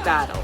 battle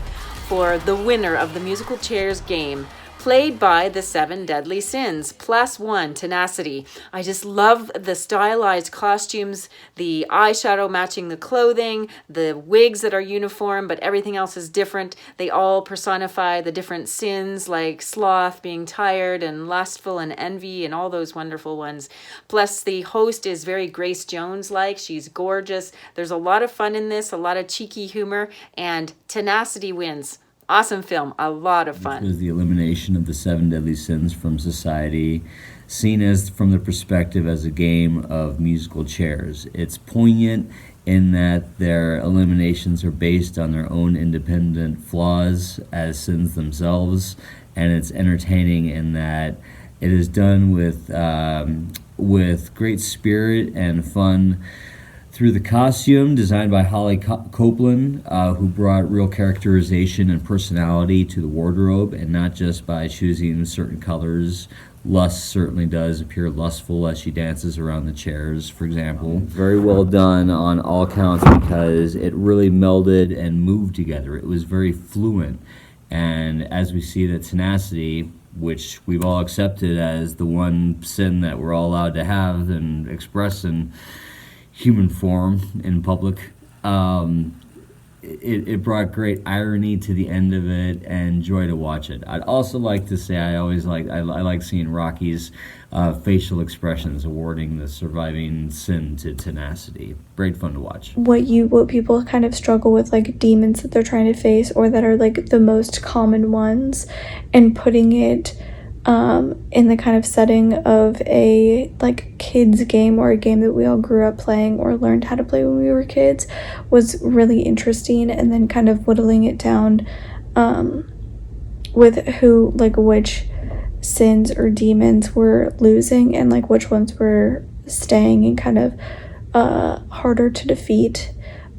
for the winner of the musical chairs game, played by the 7 deadly sins, plus 1, tenacity. I just love the stylized costumes, the eyeshadow matching the clothing, the wigs that are uniform, but everything else is different. They all personify the different sins, like sloth, being tired, and lustful, and envy, and all those wonderful ones. Plus, the host is very Grace Jones-like. She's gorgeous. There's a lot of fun in this, a lot of cheeky humor, and tenacity wins. Awesome film, a lot of fun. This was the elimination of the 7 deadly sins from society, seen as from the perspective as a game of musical chairs. It's poignant in that their eliminations are based on their own independent flaws as sins themselves, and it's entertaining in that it is done with great spirit and fun through the costume designed by Holly Copeland, who brought real characterization and personality to the wardrobe, and not just by choosing certain colors. Lust certainly does appear lustful as she dances around the chairs, for example. Very well done on all counts because it really melded and moved together. It was very fluent. And as we see that tenacity, which we've all accepted as the one sin that we're all allowed to have and express in human form in public, it brought great irony to the end of it and joy to watch it. I'd also like to say I like seeing Rocky's facial expressions awarding the surviving sin to tenacity. Great fun to watch. What people kind of struggle with, like demons that they're trying to face or that are like the most common ones, and putting it in the kind of setting of a like kids game or a game that we all grew up playing or learned how to play when we were kids was really interesting. And then kind of whittling it down with which sins or demons were losing and like which ones were staying and kind of harder to defeat.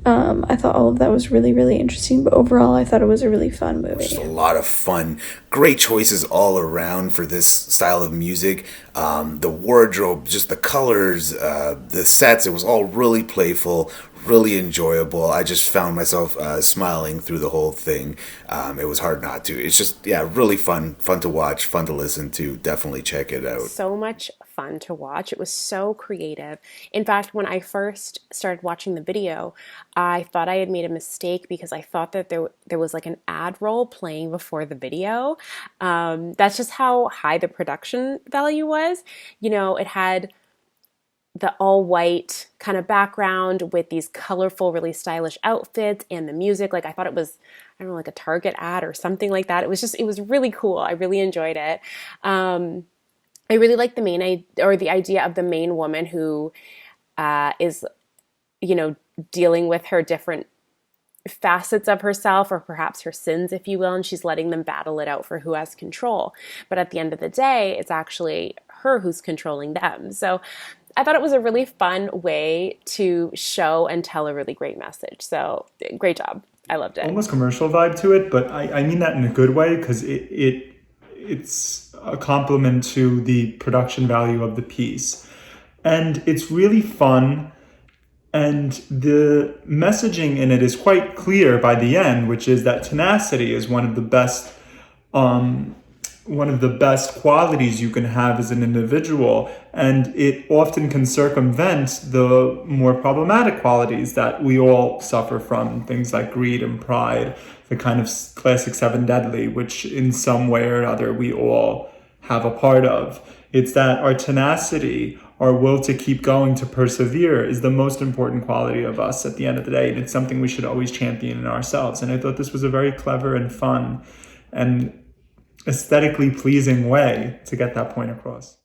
I thought all of that was really, really interesting, but overall I thought it was a really fun movie. Just a lot of fun. Great choices all around for this style of music. The wardrobe, just the colors, the sets, it was all really playful, really enjoyable. I just found myself smiling through the whole thing. It was hard not to. It's just, really fun to watch, fun to listen to. Definitely check it out. So much fun to watch. It was so creative. In fact, when I first started watching the video, I thought I had made a mistake because I thought that there was like an ad roll playing before the video. That's just how high the production value was. You know, it had the all-white kind of background with these colorful, really stylish outfits and the music. Like I thought it was, I don't know, like a Target ad or something like that. It was really cool. I really enjoyed it. I really like the idea of the main woman who is, dealing with her different facets of herself, or perhaps her sins, if you will, and she's letting them battle it out for who has control. But at the end of the day, it's actually her who's controlling them. So I thought it was a really fun way to show and tell a really great message. So great job. I loved it. Almost commercial vibe to it, but I mean that in a good way because it's a compliment to the production value of the piece. And it's really fun. And the messaging in it is quite clear by the end, which is that tenacity is one of the best qualities you can have as an individual, and it often can circumvent the more problematic qualities that we all suffer from, things like greed and pride, the kind of classic 7 deadly, which in some way or other we all have a part of. It's that our tenacity, our will to keep going, to persevere, is the most important quality of us at the end of the day, and it's something we should always champion in ourselves. And I thought this was a very clever and fun and aesthetically pleasing way to get that point across.